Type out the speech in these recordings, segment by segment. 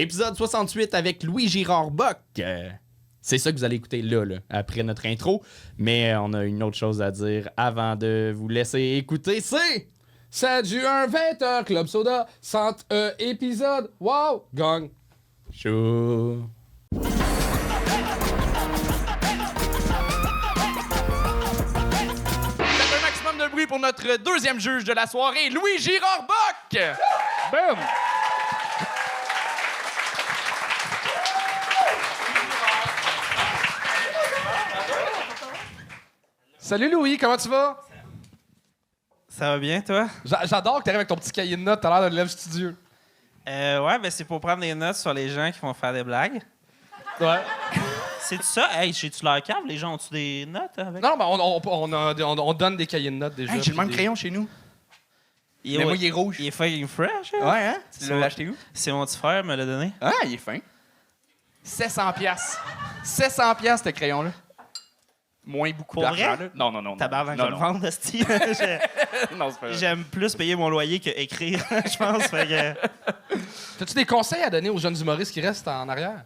Épisode 68 avec Louis Girard Bock. C'est ça que vous allez écouter là, après notre intro. Mais on a une autre chose à dire avant de vous laisser écouter. C'est 7 juin, 20h, Club Soda, 100 épisode. Wow! Gang! chaud. Faites un maximum de bruit pour notre deuxième juge de la soirée, Louis Girard Bock. Boom! Salut Louis, comment tu vas? Ça va bien, toi? J'adore que tu arrives avec ton petit cahier de notes, t'as l'air d'un élève studieux. Ouais, ben c'est pour prendre des notes sur les gens qui vont faire des blagues. Ouais. C'est ça? Hey, j'ai-tu leur cave? Les gens ont-tu des notes avec? Non, mais on donne des cahiers de notes déjà. Hey, j'ai le même puis crayon chez nous. Il Mais moi, il est rouge. Il est fucking fresh, hein? Ouais, hein? Tu C'est l'as acheté où? C'est mon petit frère me l'a donné. Ah, il est fin. 700 piastres. 700 piastres, ce crayon-là. Moins beaucoup Pour d'argent, vrai? là. Non, non, non. Tabarnak, je non, vais le non. vendre, esti. Non, c'est pas vrai. J'aime plus payer mon loyer que écrire, je pense. Fait que... T'as-tu des conseils à donner aux jeunes humoristes qui restent en arrière?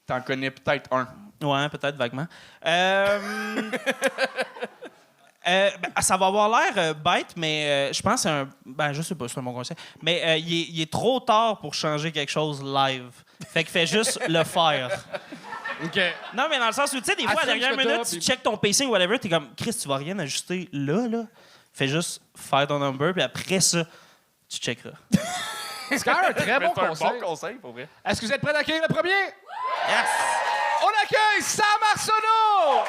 T'en connais peut-être un. Ouais, peut-être vaguement. Ça va avoir l'air bête, mais je pense que c'est un... Ben, je sais pas, c'est un bon conseil. Mais il est trop tard pour changer quelque chose live. Fait que fais juste le faire. OK. Non, mais dans le sens où, tu sais, des fois, à la Assume dernière ce que minute, t'as, tu puis- checkes ton pacing ou whatever, t'es comme, Chris, tu vas rien ajuster là. Fais juste faire ton number, puis après ça, tu checkeras. C'est quand même un très bon C'est un conseil. bon conseil, pour vrai. Est-ce que vous êtes prêts d'accueillir le premier? Yes! On accueille Sam Arsenault!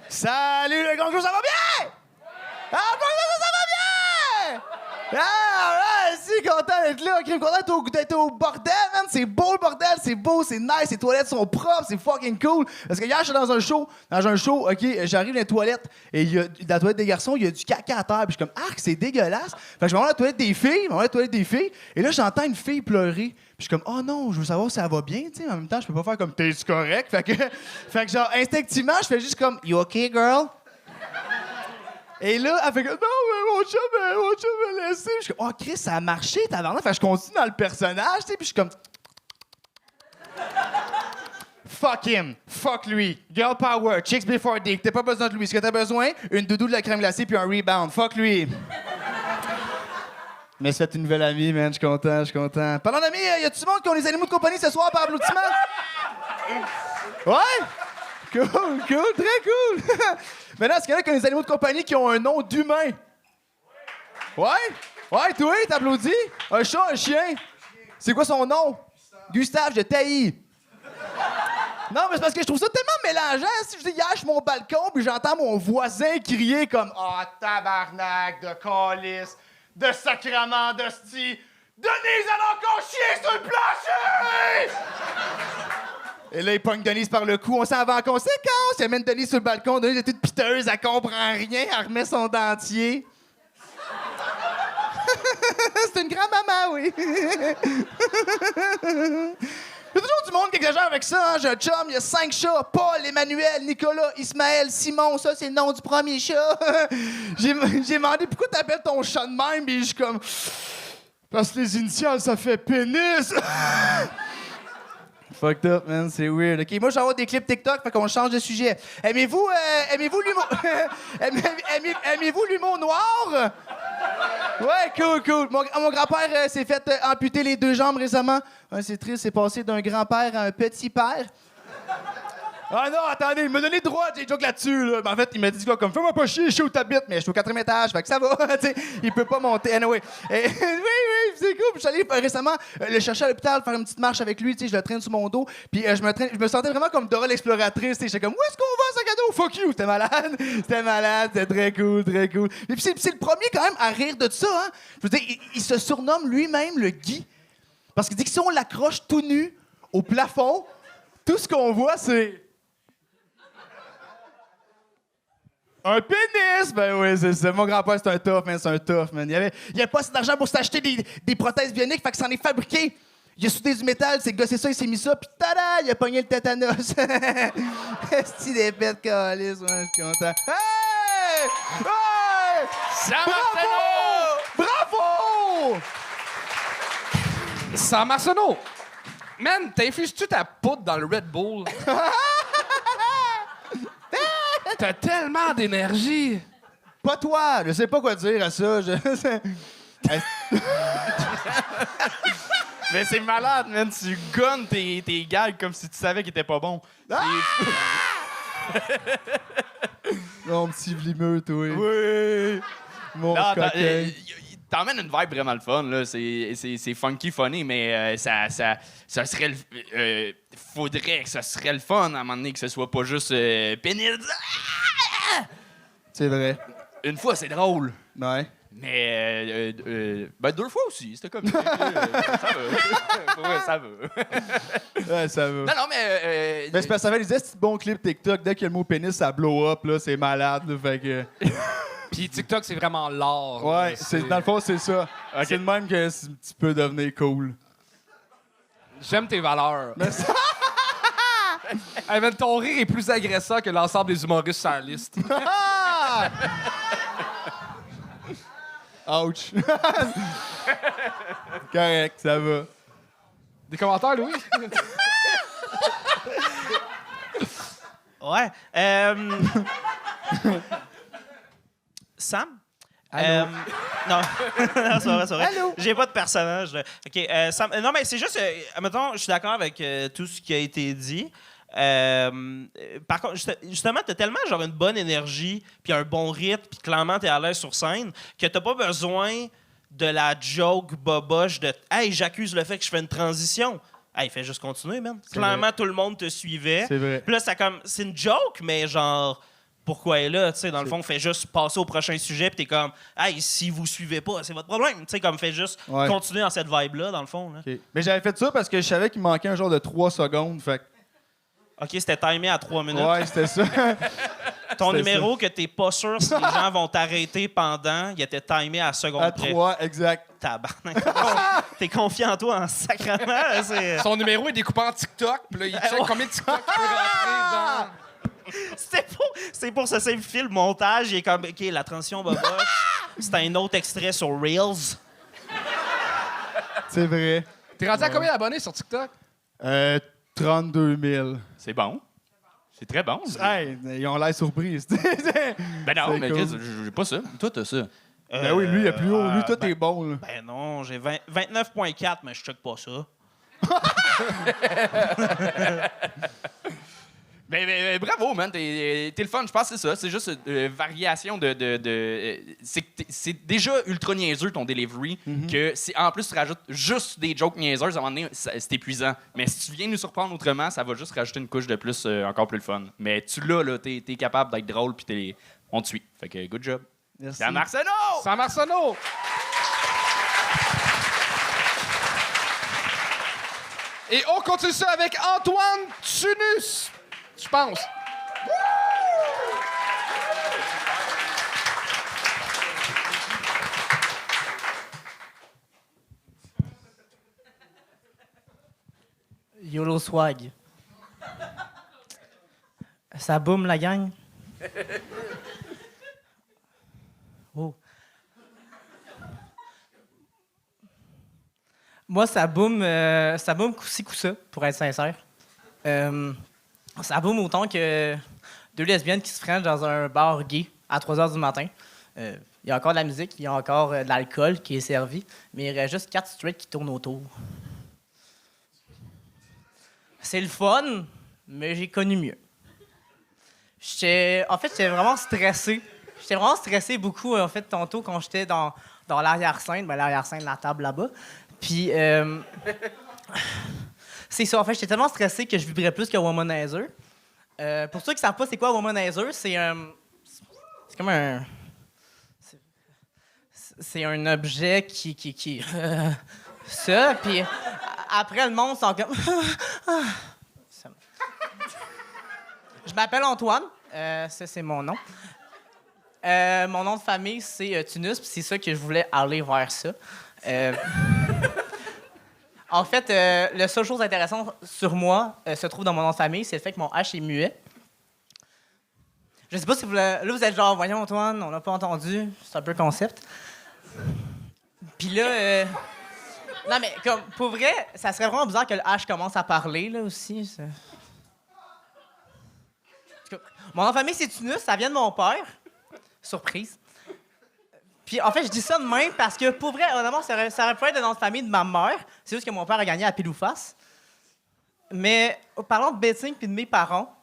Salut le gang, ça va bien? Ah, ça va bien? Ah, ouais, si, content d'être là, crime, content d'être au bordel, man. C'est beau le bordel, c'est beau, c'est nice, les toilettes sont propres, c'est fucking cool. Parce que hier, j'étais dans un show, ok, j'arrive dans les toilettes, et il y a, dans la toilette des garçons, il y a du caca à terre, puis je suis comme, ah, c'est dégueulasse. Fait que je m'en vais dans la toilette des filles, et là, j'entends une fille pleurer. Puis je suis comme, oh non, je veux savoir si ça va bien, tu sais. En même temps, je peux pas faire comme, t'es correct. Fait que genre, instinctivement, je fais juste comme, you okay, girl? Et là, elle fait comme, non, mais mon chum m'a laissé. Puis je suis comme, oh, Chris, ça a marché, tabarnak. Fait que je continue dans le personnage, tu sais. Puis je suis comme, fuck him, fuck lui. Girl power, chicks before dick. T'as pas besoin de lui. Ce que t'as besoin, une doudou de la crème glacée puis un rebound. Fuck lui. Mais c'est une nouvelle amie, man. Je suis content. Parlant d'amis, y a-tu du monde qui ont les animaux de compagnie ce soir par applaudissement? Ouais? Cool, très cool. Maintenant, est-ce qu'il y en a qui ont des animaux de compagnie qui ont un nom d'humain? Ouais, toi, t'applaudis? Un chat, un chien? C'est quoi son nom? Gustave, je t'haïs. Non, mais c'est parce que je trouve ça tellement mélangeant. Si je dis, hier, je suis sur mon balcon, puis j'entends mon voisin crier comme « Ah, tabarnak de calice, de sacrement, d'hostie, Denise, alors qu'on chie sur le plancher! » Et là, il pogne Denise par le cou. On s'en va en conséquence. Il amène Denise sur le balcon. Denise est toute piteuse. Elle comprend rien. Elle remet son dentier. C'est une grand-maman, oui. Il y a toujours du monde qui exagère avec ça. Hein? J'ai un chum, il y a 5 chats. Paul, Emmanuel, Nicolas, Ismaël, Simon. Ça, c'est le nom du premier chat. J'ai demandé pourquoi t'appelles ton chat de même. Et je suis comme... Parce que les initiales, ça fait pénis. Fucked up, man, c'est weird. OK, moi, j'envoie des clips TikTok, fait qu'on change de sujet. Aimez-vous l'humour... Aimez-vous l'humour noir? Ouais, cool. Mon grand-père s'est fait amputer les 2 jambes récemment. Ouais, c'est triste, c'est passé d'un grand-père à un petit-père. Ah non, attendez, il m'a donné le droit de joke là-dessus. Là. Mais en fait, il m'a dit quoi, comme fais-moi pas chier, je suis où t'habites, mais je suis au 4e étage, fait que ça va. Il peut pas monter. Anyway. Oui, c'est cool. Puis je suis allé récemment le chercher à l'hôpital, faire une petite marche avec lui, je le traîne sur mon dos. Puis je me sentais vraiment comme Dora l'exploratrice. J'étais comme, où est-ce qu'on va, sac à dos? Fuck you! C'était malade, c'était très cool. Et puis c'est le premier quand même à rire de ça. Hein? Je veux dire, il se surnomme lui-même le Guy. Parce qu'il dit que si on l'accroche tout nu au plafond, tout ce qu'on voit, c'est... un pénis! Ben oui, c'est ça. Mon grand-père, c'est un tough, man. Il avait pas assez d'argent pour s'acheter des prothèses bioniques, fait que s'en est fabriqué Il a soudé du métal, c'est gossé ça, il s'est mis ça, puis tada, il a pogné le tétanos. Esti d'épée de calice, ouais, je suis content. Hey! Hey! Bravo! Sam Arsenault! Man, t'infuses-tu ta poudre dans le Red Bull? T'as tellement d'énergie! Pas toi, je sais pas quoi dire à ça. Mais c'est malade, man. Tu gonnes tes gags comme si tu savais qu'ils étaient pas bons. Mon petit vlimeux, toi. Oui! Mon Non, coquin. t'emmènes une vibe vraiment le fun, là. C'est funky, funny, mais ça serait faudrait que ça serait le fun à un moment donné, que ce soit pas juste pénible. C'est vrai. Une fois, c'est drôle. Ouais. Mais ben 2 fois aussi, c'était comme ça. Ça va. Ouais, ça va. Ouais, ça va. Non, mais... Mais c'est parce que ça fait des petits bons clips TikTok. Dès qu'il y a le mot pénis, ça blow up, là. C'est malade, là. Fait que... Puis TikTok, c'est vraiment l'art. Ouais, là. dans le fond, c'est ça. Ok. C'est de même que tu peux devenir cool. J'aime tes valeurs. Hey, man, ton rire est plus agressant que l'ensemble des humoristes sur la liste. Ouch. Correct, ça va. Des commentaires, Louis? Ouais. Sam? Allô? Non, non c'est vrai, c'est vrai. Allô? J'ai pas de personnage. Là. OK, Sam... non, mais c'est juste... mettons, je suis d'accord avec tout ce qui a été dit. Par contre, justement, t'as tellement genre une bonne énergie, puis un bon rythme, puis clairement t'es à l'aise sur scène, que t'as pas besoin de la joke boboche de « Hey, j'accuse le fait que je fais une transition. » Hey, fais juste continuer, man. Clairement, vrai. tout le monde te suivait. C'est vrai. Puis là, c'est une joke, mais genre... Pourquoi elle est là, tu sais, dans le fond, fais juste passer au prochain sujet, puis t'es comme, hey, si vous suivez pas, c'est votre problème, tu sais, comme, fais juste Ouais. continuer dans cette vibe-là, dans le fond. Là. OK. Mais j'avais fait ça parce que je savais qu'il me manquait un genre de 3 secondes, fait que... OK, c'était timé à 3 minutes. Ouais, c'était ça. Ton c'était numéro que t'es pas sûr si les gens vont t'arrêter pendant, il était timé à la seconde À près. 3, exact. Tabarnak. T'es confiant en toi en sacrament, là, c'est... Son numéro est découpé en TikTok, puis là, il check combien de TikTok il peut rentrer dans... C'est pour ce simple fil, le montage, il est comme, OK, la transition boboche, c'est un autre extrait sur Reels. C'est vrai. T'es rendu à combien d'abonnés sur TikTok? 32 000. C'est bon. C'est très bon. Hey, ils ont l'air surpris. Ben non, c'est mais cool. Chris, j'ai pas ça. Toi, t'as ça. Ben oui, lui, il est plus haut. Lui, toi, t'es bon, là. Ben non, j'ai 29,4, mais je check pas ça. Mais bravo, man. T'es le fun. Je pense que c'est ça. C'est juste une variation c'est que c'est déjà ultra niaiseux, ton delivery, que si en plus tu rajoutes juste des jokes niaiseuses, à un moment donné, c'est épuisant. Mais si tu viens nous surprendre autrement, ça va juste rajouter une couche de plus, encore plus le fun. Mais tu l'as, là. T'es capable d'être drôle, puis on te suit. Fait que good job. Merci. Sam Arsenault! Sam Arsenault! Et on continue ça avec Antoine Tunus, je pense. YOLO swag. Ça boum la gang. Oh. Moi, ça boum coup-ci, coup-ça, pour être sincère. Ça boum autant que 2 lesbiennes qui se freinent dans un bar gay à 3 h du matin. Il y a encore de la musique, il y a encore de l'alcool qui est servi, mais il reste juste 4 straight qui tournent autour. C'est le fun, mais j'ai connu mieux. J'étais vraiment stressé. J'étais vraiment stressé beaucoup, en fait, tantôt, quand j'étais dans l'arrière-scène. Ben, l'arrière-scène, la table là-bas. Puis, c'est ça. En fait, j'étais tellement stressé que je vibrais plus que Womanizer. Pour ceux qui ne savent pas c'est quoi Womanizer, c'est comme un... C'est un objet qui ça, puis après, le monde sont comme... Je m'appelle Antoine. Ça, c'est mon nom. Mon nom de famille, c'est Tunus, puis c'est ça que je voulais aller vers ça. En fait, la seule chose intéressante sur moi se trouve dans mon nom de famille, c'est le fait que mon H est muet. Je sais pas si là, vous êtes genre, voyons, Antoine, on n'a pas entendu. C'est un peu concept. Puis là, non, mais comme, pour vrai, ça serait vraiment bizarre que le H commence à parler, là, aussi. Mon nom de famille, c'est Tunus, ça vient de mon père. Surprise. Puis, en fait, je dis ça de même parce que, pour vrai, honnêtement, ça aurait pu être le nom de famille de ma mère. C'est juste que mon père a gagné à pile ou face. Mais, parlant de betting puis de mes parents,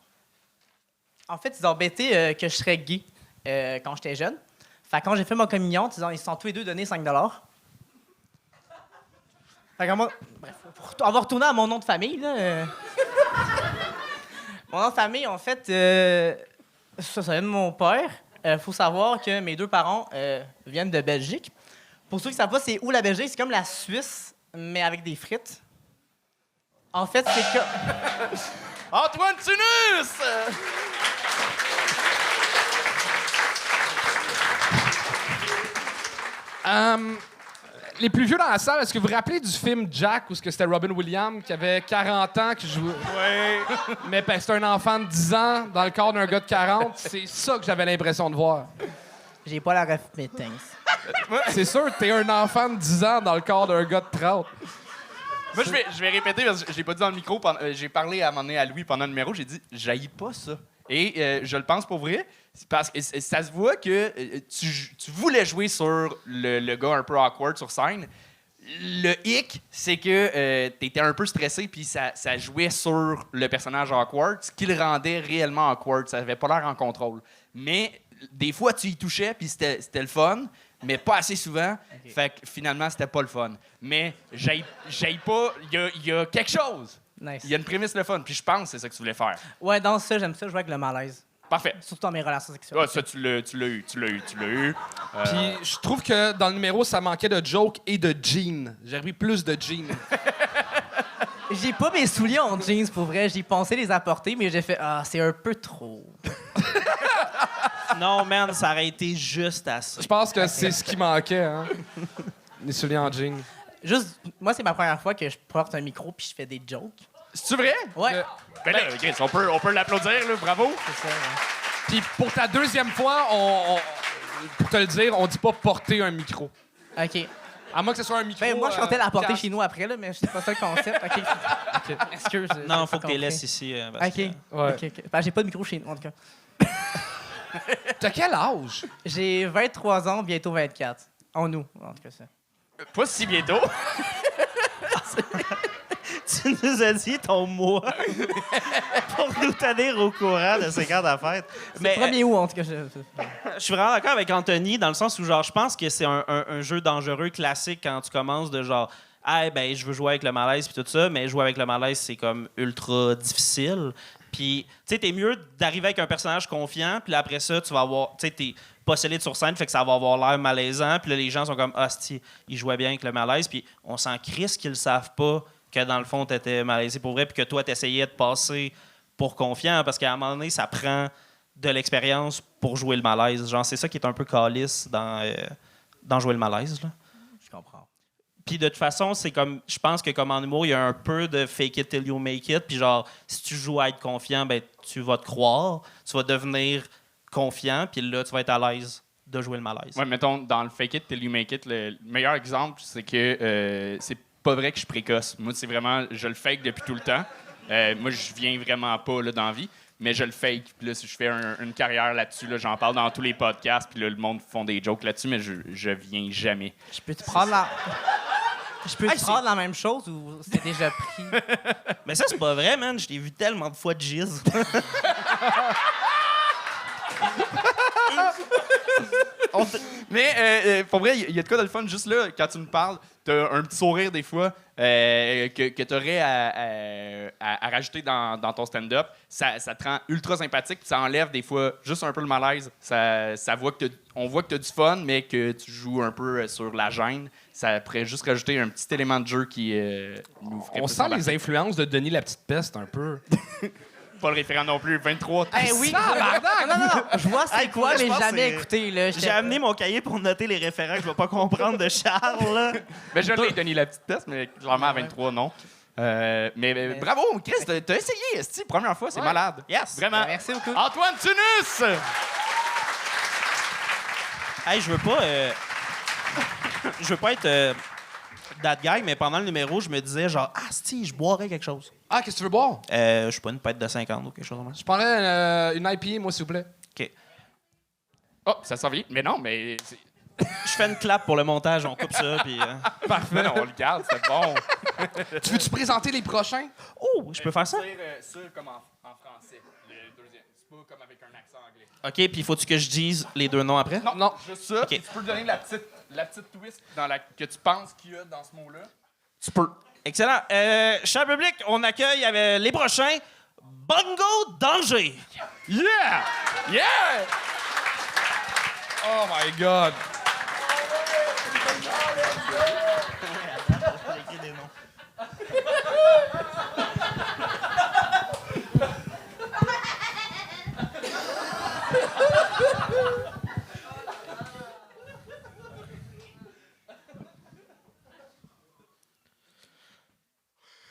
en fait, ils ont bêté que je serais gay quand j'étais jeune. Fait que quand j'ai fait ma communion, ils se sont tous les deux donné 5 $. Fait que moi, bref, on va retourner à mon nom de famille, là. Mon nom de famille, en fait, ça vient de mon père. Faut savoir que mes deux parents viennent de Belgique. Pour ceux qui ne savent pas, c'est où la Belgique? C'est comme la Suisse, mais avec des frites. En fait, c'est que... Antoine Tunus! Les plus vieux dans la salle, est-ce que vous vous rappelez du film Jack où c'était Robin Williams qui avait 40 ans, qui jouait... Oui. Mais c'était un enfant de 10 ans dans le corps d'un gars de 40? C'est ça que j'avais l'impression de voir. J'ai pas la ref métings. C'est sûr, t'es un enfant de 10 ans dans le corps d'un gars de 30. Moi, je vais répéter parce que j'ai pas dit dans le micro. J'ai parlé à un moment donné à Louis pendant le numéro. J'ai dit, j'haïs pas ça. Et je le pense pour vrai. C'est parce que ça se voit que tu voulais jouer sur le gars un peu awkward sur scène. Le hic, c'est que t'étais un peu stressé puis ça jouait sur le personnage awkward, ce qui le rendait réellement awkward. Ça avait pas l'air en contrôle. Mais des fois, tu y touchais puis c'était le fun, mais pas assez souvent. Okay. Fait que finalement, c'était pas le fun. Mais j'aille pas. Il y a quelque chose. Nice. Il y a une prémisse le fun. Puis je pense que c'est ça que tu voulais faire. Ouais, dans ça, j'aime ça jouer avec le malaise. Parfait. Surtout dans mes relations sexuelles. Ah, ça, tu l'as eu. Puis je trouve que dans le numéro, ça manquait de joke et de jeans. J'ai repris plus de jeans. J'ai pas mes souliers en jeans, pour vrai. J'ai pensé les apporter, mais j'ai fait « Ah, c'est un peu trop. » Non, man, ça aurait été juste assez. Je pense que c'est ce qui manquait, hein? Les souliers en jeans. Juste, moi, c'est ma première fois que je porte un micro puis je fais des jokes. C'est-tu vrai? Ouais. Ben là, Chris, on peut l'applaudir, là, bravo. C'est ça, ouais. Puis pour ta deuxième fois, pour te le dire, on dit pas porter un micro. OK. À moins que ce soit un micro... Ben, moi, je comptais l'apporter chez chez nous après, là, mais c'est pas ça le concept. OK. Excuse. Non, faut que tu les laisses ici. Parce OK. que... Ouais. OK. Ben, j'ai pas de micro chez nous, en tout cas. T'as quel âge? J'ai 23 ans, bientôt 24. En nous, en tout cas, ça. Pas si bientôt. Tu nous as dit ton mois pour nous tenir au courant de ces cas d'affaires. Mais 1er août, en tout cas. Je suis vraiment d'accord avec Anthony dans le sens où genre je pense que c'est un jeu dangereux classique quand tu commences de genre ah ben je veux jouer avec le malaise puis tout ça, mais jouer avec le malaise c'est comme ultra difficile. Puis tu sais t'es mieux d'arriver avec un personnage confiant, puis après ça tu vas avoir tu sais t'es pas solide sur scène, fait que ça va avoir l'air malaisant, puis là les gens sont comme ah si il jouait bien avec le malaise, puis on s'en crisse qu'ils le savent pas que dans le fond t'étais malaisé pour vrai, puis que toi t'essayais de passer pour confiant, parce qu'à un moment donné ça prend de l'expérience pour jouer le malaise. Genre, c'est ça qui est un peu calice dans jouer le malaise. Là. Je comprends. Puis de toute façon, c'est comme, je pense que comme en humour, il y a un peu de fake it till you make it. Puis genre, si tu joues à être confiant, ben tu vas te croire, tu vas devenir confiant, puis là, tu vas être à l'aise de jouer le malaise. Ouais, mettons, dans le fake it till you make it, le meilleur exemple, c'est que c'est pas vrai que je suis précoce. Moi, c'est vraiment, je le fake depuis tout le temps. Moi, je viens vraiment pas là, dans la vie. Mais je le fake. Puis là, si je fais une carrière là-dessus, là, j'en parle dans tous les podcasts. Puis là, le monde font des jokes là-dessus, mais je viens jamais. Je peux te prendre la... Je peux te prendre la même chose ou c'est déjà pris? Mais ça, c'est pas vrai, man. Je t'ai vu tellement de fois de gizz. Mais pour vrai, il y a de quoi de le fun juste là, quand tu me parles, t'as un petit sourire des fois que t'aurais à rajouter dans ton stand-up. Ça te rend ultra sympathique, puis ça enlève des fois juste un peu le malaise. On voit que t'as du fun, mais que tu joues un peu sur la gêne. Ça pourrait juste rajouter un petit élément de jeu qui nous ferait On plus sent embarquer. les influences de Denis la Petite Peste un peu. Pas le référent non plus. 23. Eh oui! Tabarnak! Non. Je vois c'est Hey, quoi, je mais pense jamais que écouté. Là. J'ai amené mon cahier pour noter les référents que je vais pas comprendre de Charles. Là. Ben, je l'ai donné la petite test, mais clairement à 23, non. Mais bravo, Chris, t'as essayé, esti, première fois, c'est malade. Yes. Vraiment. Merci beaucoup. Antoine Tunus! Hey, je veux pas être that guy, mais pendant le numéro, je me disais genre, ah, si, je boirais quelque chose. Ah, qu'est-ce que tu veux boire? Je suis pas une pète de 50 ou quelque chose comme ça. Je prendrais une IPA, moi, s'il vous plaît. OK. Oh, ça s'en vient. Mais non, mais. Je fais une clap pour le montage, on coupe ça, puis... Parfait, non, on le garde, c'est bon. Tu veux-tu présenter les prochains? Oh, je peux faire ça? Ça comme en français, le deuxième. C'est pas comme avec un accent anglais. OK, puis faut-tu que je dise les deux noms après? Non. Juste ça. Ok. Tu peux donner la petite twist que tu penses qu'il y a dans ce mot-là. Tu peux. Excellent. Cher public, on accueille les prochains Bongo Danger. Yeah! Yeah! Oh my God!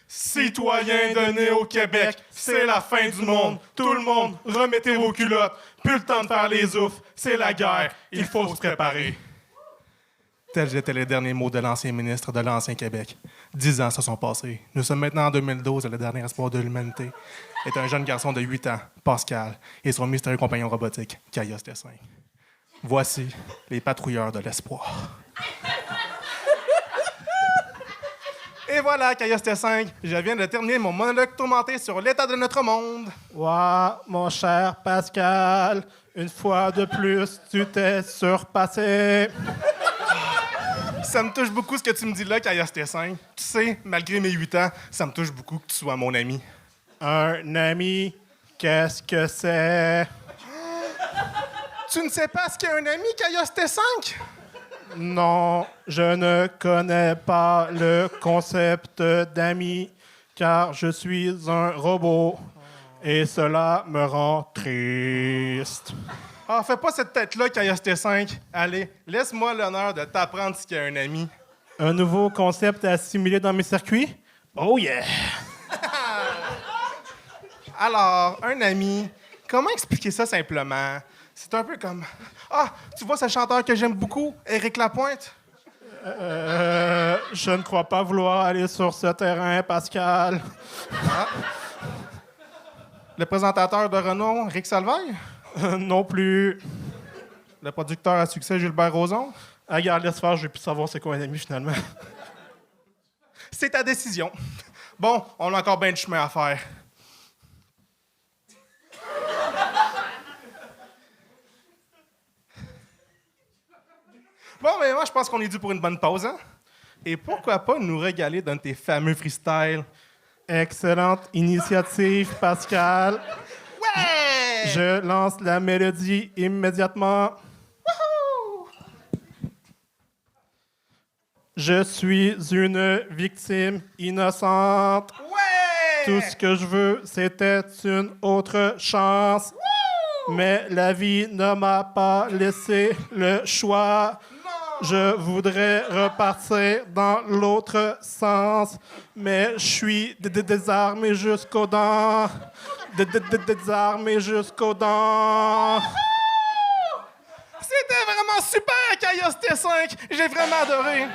Citoyens de Néo-Québec, c'est la fin du monde. Tout le monde, remettez vos culottes. Plus le temps de faire les oufs, c'est la guerre. Il faut se préparer. Tels étaient les derniers mots de l'ancien ministre de l'Ancien Québec. 10 ans se sont passés. Nous sommes maintenant en 2012 et le dernier espoir de l'humanité est un jeune garçon de 8 ans, Pascal, et son mystérieux compagnon robotique, Caius Dessin. Voici les patrouilleurs de l'espoir. Et voilà, Caius T5, je viens de terminer mon monologue tourmenté sur l'état de notre monde. Ouah, mon cher Pascal, une fois de plus, tu t'es surpassé. Ça me touche beaucoup ce que tu me dis là, Caius T5. Tu sais, malgré mes 8 ans, ça me touche beaucoup que tu sois mon ami. Un ami, qu'est-ce que c'est? Tu ne sais pas ce qu'est un ami, Caius T5? Non, je ne connais pas le concept d'ami, car je suis un robot. Et cela me rend triste. Ah, fais pas cette tête-là, Caius T5. Allez, laisse-moi l'honneur de t'apprendre ce qu'est un ami. Un nouveau concept à assimiler dans mes circuits? Oh yeah! Alors, un ami, comment expliquer ça simplement? C'est un peu comme... Ah, tu vois ce chanteur que j'aime beaucoup, Éric Lapointe? Je ne crois pas vouloir aller sur ce terrain, Pascal. Ah. Le présentateur de renom, Rick Salvaille? Non plus. Le producteur à succès, Gilbert Rozon? Ah, regarde, laisse faire, je vais plus savoir c'est quoi un ami, finalement. C'est ta décision. Bon, on a encore bien du chemin à faire. Bon, mais moi, je pense qu'on est dû pour une bonne pause, hein? Et pourquoi pas nous régaler d'un de tes fameux freestyles? Excellente initiative, Pascal. Ouais! Je lance la mélodie immédiatement. Je suis une victime innocente. Ouais! Tout ce que je veux, c'était une autre chance. Mais la vie ne m'a pas laissé le choix. Je voudrais repartir dans l'autre sens, mais je suis désarmé jusqu'aux dents. Désarmé jusqu'aux dents. C'était vraiment super, Caius T5! J'ai vraiment adoré!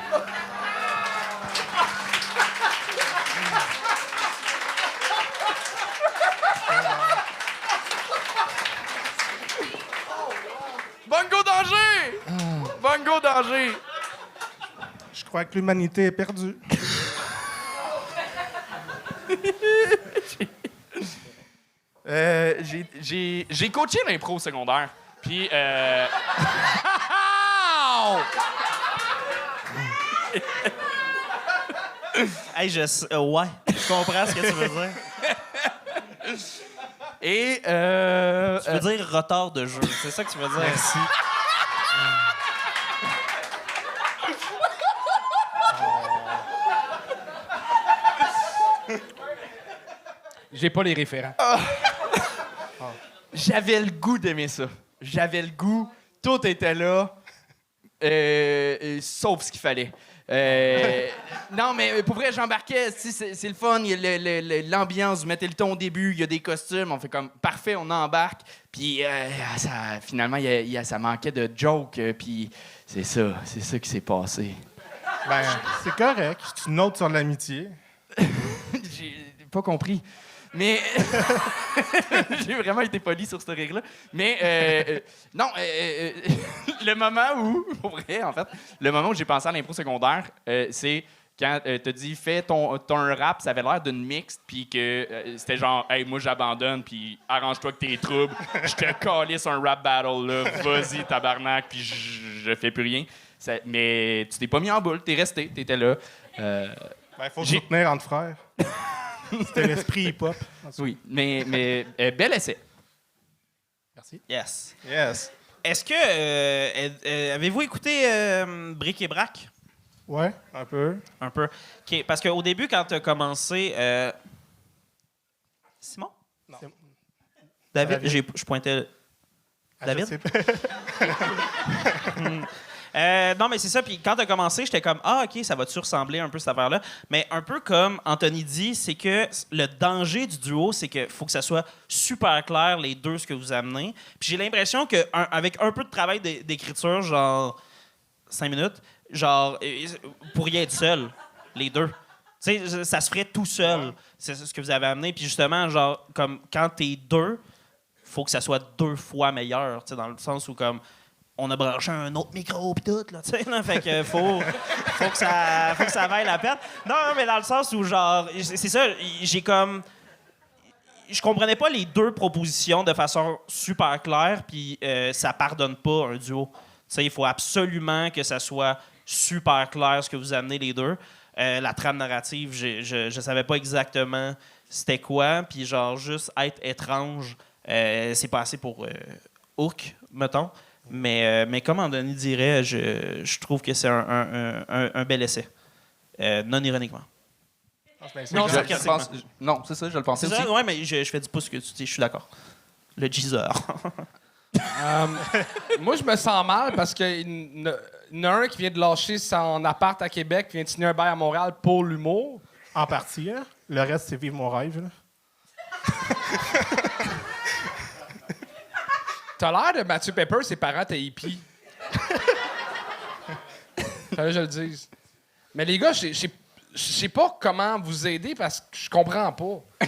Bongo danger! Bongo danger! Je crois que l'humanité est perdue. J'ai coaché l'impro au secondaire. Puis, Hey, ouais, je comprends ce que tu veux dire. Et, Tu veux dire retard de jeu, c'est ça que tu veux dire? Merci. J'ai pas les référents. J'avais le goût d'aimer ça. J'avais le goût. Tout était là. Sauf ce qu'il fallait. Non, mais pour vrai, j'embarquais. C'est le fun. Il y a l'ambiance. Vous mettez le ton au début. Il y a des costumes. On fait comme parfait, on embarque. Puis finalement, ça manquait de joke. Puis c'est ça qui s'est passé. Ben, c'est correct. Tu notes sur l'amitié. J'ai pas compris. Mais j'ai vraiment été poli sur cette règle-là. Mais non, le moment où, pour vrai, en fait, le moment où j'ai pensé à l'impro secondaire, c'est quand t'as dit t'as un rap, ça avait l'air d'une mixte, puis que c'était genre, hey, moi j'abandonne, puis arrange-toi que t'es troubles, je te calisse un rap battle là, vas-y tabarnak, puis je fais plus rien. Mais tu t'es pas mis en boule, t'es resté, t'étais là. Ben, faut se soutenir entre frères. C'était l'esprit hip-hop. Oui, mais bel essai. Merci. Yes. Yes. Est-ce que... avez-vous écouté Bric et Brac? Ouais, un peu. Un peu. OK, parce qu'au début, quand tu as commencé... Simon? Non. David? Je pointais... David? Je sais pas. Non, mais c'est ça. Puis quand t'as commencé, j'étais comme, ah, OK, ça va-tu ressembler un peu cette affaire-là? Mais un peu comme Anthony dit, c'est que le danger du duo, c'est qu'il faut que ça soit super clair, les deux, ce que vous amenez. Puis j'ai l'impression qu'avec un peu de travail d'écriture, genre 5 minutes, genre, vous pourriez être seul, les deux. Tu sais, ça se ferait tout seul. C'est ce que vous avez amené. Puis justement, genre, comme quand t'es deux, faut que ça soit 2 fois meilleur, tu sais, dans le sens où, comme, on a branché un autre micro pis tout, là, tu sais, là, fait que faut que ça vaille la peine. Non, mais dans le sens où, genre, c'est ça, j'ai comme... Je comprenais pas les deux propositions de façon super claire, puis ça pardonne pas un duo. Tu sais, il faut absolument que ça soit super clair ce que vous amenez les deux. La trame narrative, je savais pas exactement c'était quoi, puis genre, juste être étrange, c'est pas assez pour Hook, mettons. Mais comme Anthony dirait, je trouve que c'est un bel essai. Non ironiquement. Non, non, c'est ça, je le pensais aussi. Oui, mais je fais du pouce que tu dis, je suis d'accord. Le Geezer. Moi, je me sens mal parce qu'il y en a un qui vient de lâcher son appart à Québec, qui vient de signer un bail à Montréal pour l'humour. En partie, hein? Le reste, c'est vivre mon rêve. Là. T'as l'air de Mathieu Pepper, ses parents étaient hippies. Fallait que je le dise. Mais les gars, je sais pas comment vous aider parce que je comprends pas.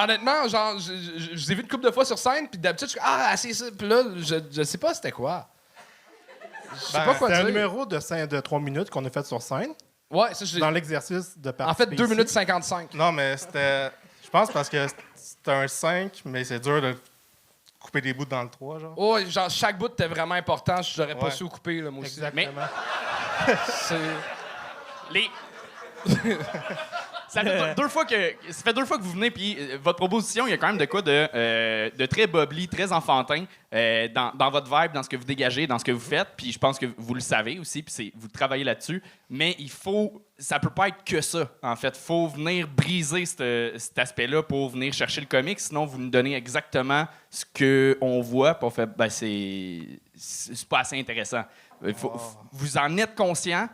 Honnêtement, genre, je vous ai vu une couple de fois sur scène, puis d'habitude, je suis c'est ça. Puis là, je sais pas c'était quoi. Je sais pas quoi dire. dire. C'est un numéro de 3 minutes qu'on a fait sur scène. Ouais, ça, j'ai... Dans l'exercice de participer. En fait, 2 ici. minutes 55. Non, mais c'était... Je pense parce que c'était un 5, mais c'est dur de couper des bouts dans le 3, genre. Oh, genre, chaque bout était vraiment important. J'aurais pas Ouais. su couper, là, moi aussi. Exactement. Les... Ça fait deux fois que vous venez, puis votre proposition, il y a quand même de quoi de très bubbly, très enfantin dans votre vibe, dans ce que vous dégagez, dans ce que vous faites. Puis je pense que vous le savez aussi, puis vous travaillez là-dessus. Mais ça peut pas être que ça, en fait. Il faut venir briser cet aspect-là pour venir chercher le comique. Sinon, vous nous donnez exactement ce qu'on voit, puis on fait, c'est pas assez intéressant. Vous en êtes conscient.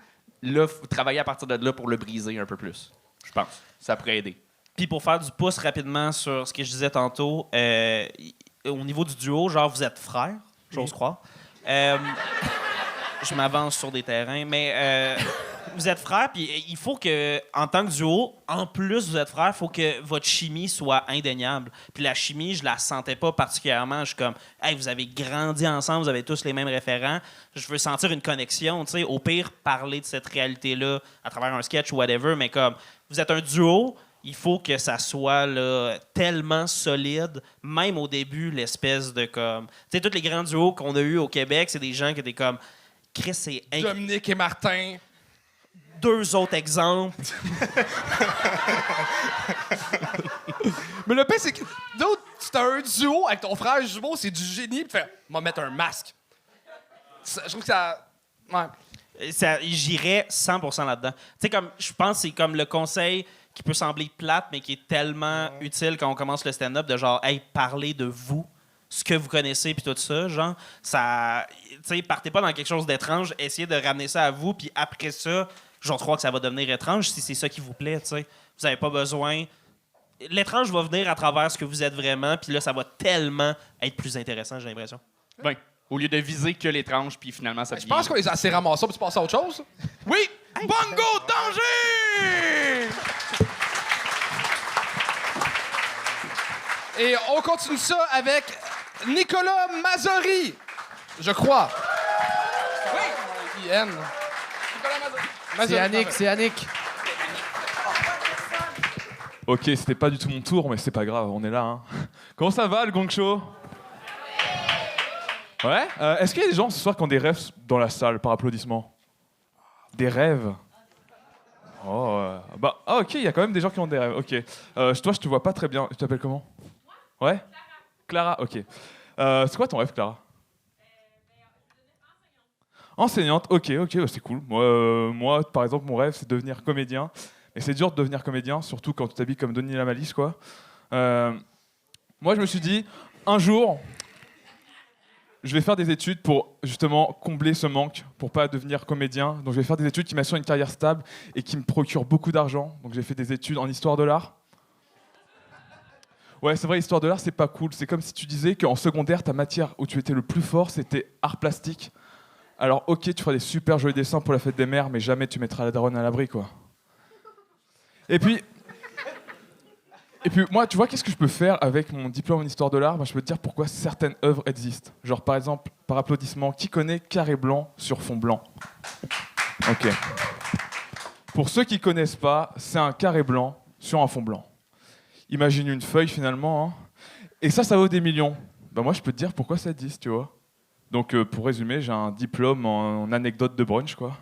Là, vous travaillez à partir de là pour le briser un peu plus. Je pense. Ça pourrait aider. Puis pour faire du pouce rapidement sur ce que je disais tantôt, au niveau du duo, genre, vous êtes frères, j'ose croire. Je m'avance sur des terrains, mais vous êtes frères, puis il faut que, en tant que duo, en plus vous êtes frères, il faut que votre chimie soit indéniable. Puis la chimie, je la sentais pas particulièrement. Je suis comme, hey, vous avez grandi ensemble, vous avez tous les mêmes référents. Je veux sentir une connexion, tu sais. Au pire, parler de cette réalité-là à travers un sketch ou whatever, mais comme, vous êtes un duo, il faut que ça soit là, tellement solide, même au début, l'espèce de comme... Tu sais, tous les grands duos qu'on a eus au Québec, c'est des gens qui étaient comme... Chris, c'est... Dominique et Martin. 2 autres exemples. Mais le pire, c'est que d'autres, c'est un duo avec ton frère jumeau, c'est du génie, puis tu fais, on va mettre un masque. Je trouve que ça... Ouais. J'irais 100% là-dedans. Tu sais, comme, je pense que c'est comme le conseil qui peut sembler plate, mais qui est tellement utile quand on commence le stand-up, de genre, hey, parler de vous, ce que vous connaissez, puis tout ça, genre, ça... Tu sais, partez pas dans quelque chose d'étrange, essayez de ramener ça à vous, puis après ça, je crois que ça va devenir étrange si c'est ça qui vous plaît, tu sais. Vous avez pas besoin... L'étrange va venir à travers ce que vous êtes vraiment, puis là, ça va tellement être plus intéressant, j'ai l'impression. Ben, au lieu de viser que l'étrange, puis finalement, ça Je pense qu'on les a assez ramassés, puis tu passes à autre chose. Oui! Bongo danger! Et on continue ça avec Nicolas Mazori, je crois. Oui! IN. C'est Yannick. Ok, c'était pas du tout mon tour, mais c'est pas grave, on est là. Hein. Comment ça va, le Gong Show? Ouais? Est-ce qu'il y a des gens ce soir qui ont des rêves dans la salle, par applaudissement? Des rêves? Oh, ok, il y a quand même des gens qui ont des rêves. Ok. Toi, je te vois pas très bien. Tu t'appelles comment? Ouais? Clara, ok. C'est quoi ton rêve, Clara? Enseignante, ok, c'est cool. Moi, par exemple, mon rêve, c'est de devenir comédien. Et c'est dur de devenir comédien, surtout quand tu t'habilles comme Denis Lamalisse, quoi. Moi, je me suis dit, un jour, je vais faire des études pour justement combler ce manque, pour pas devenir comédien. Donc, je vais faire des études qui m'assurent une carrière stable et qui me procurent beaucoup d'argent. Donc, j'ai fait des études en histoire de l'art. Ouais, c'est vrai, histoire de l'art, c'est pas cool. C'est comme si tu disais qu'en secondaire, ta matière où tu étais le plus fort, c'était art plastique. Alors, ok, tu feras des super jolis dessins pour la fête des mères, mais jamais tu mettras la daronne à l'abri, quoi. Et puis, moi, tu vois, qu'est-ce que je peux faire avec mon diplôme en histoire de l'art? Je peux te dire pourquoi certaines œuvres existent. Genre, par exemple, par applaudissement, qui connaît Carré blanc sur fond blanc? Ok. Pour ceux qui connaissent pas, c'est un carré blanc sur un fond blanc. Imagine une feuille, finalement, hein. Et ça vaut des millions. Moi, je peux te dire pourquoi ça existe, tu vois. Donc, pour résumer, j'ai un diplôme en anecdote de brunch, quoi.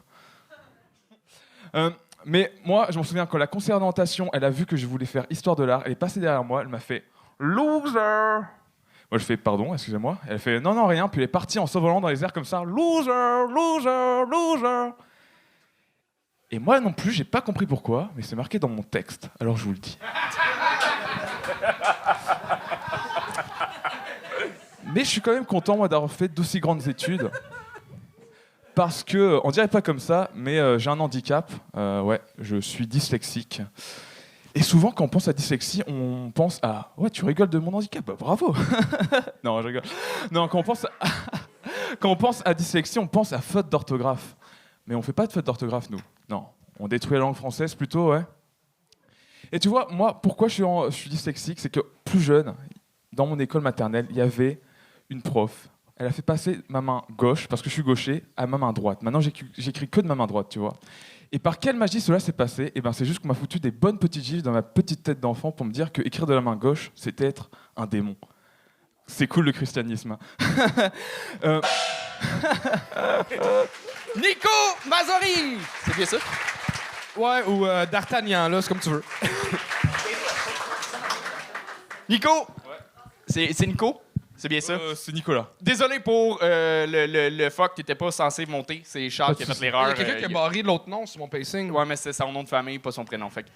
Mais moi, je m'en souviens, quand la conseillère d'orientation, elle a vu que je voulais faire histoire de l'art, elle est passée derrière moi, elle m'a fait « Loser !» Moi, je fais « Pardon, excusez-moi ?» Elle fait « Non, rien », puis elle est partie en s'envolant dans les airs comme ça « Loser, loser, loser !» Et moi non plus, j'ai pas compris pourquoi, mais c'est marqué dans mon texte, alors je vous le dis. Mais je suis quand même content, moi, d'avoir fait d'aussi grandes études. Parce que, on dirait pas comme ça, mais j'ai un handicap. Ouais, je suis dyslexique. Et souvent, quand on pense à dyslexie, on pense à « Ouais, tu rigoles de mon handicap, bravo !» Non, je rigole. Non, quand on pense à dyslexie, on pense à faute d'orthographe. Mais on fait pas de faute d'orthographe, nous. Non, on détruit la langue française plutôt, ouais. Et tu vois, moi, pourquoi je suis dyslexique, c'est que plus jeune, dans mon école maternelle, il y avait une prof. Elle a fait passer ma main gauche, parce que je suis gaucher, à ma main droite. Maintenant, j'écris que de ma main droite, tu vois. Et par quelle magie cela s'est passé? C'est juste qu'on m'a foutu des bonnes petites gifles dans ma petite tête d'enfant pour me dire que écrire de la main gauche, c'était être un démon. C'est cool le christianisme. Nico Mazori! C'est bien ça? Ouais, ou D'Artagnan, là, c'est comme tu veux. Nico! Ouais. C'est Nico? C'est bien ça? C'est Nicolas. Désolé pour le fuck, t'étais pas censé monter. C'est Charles qui a fait Il y l'erreur. a quelqu'un qui a barré l'autre nom sur mon pacing. Ouais, mais c'est son nom de famille, pas son prénom. Fait que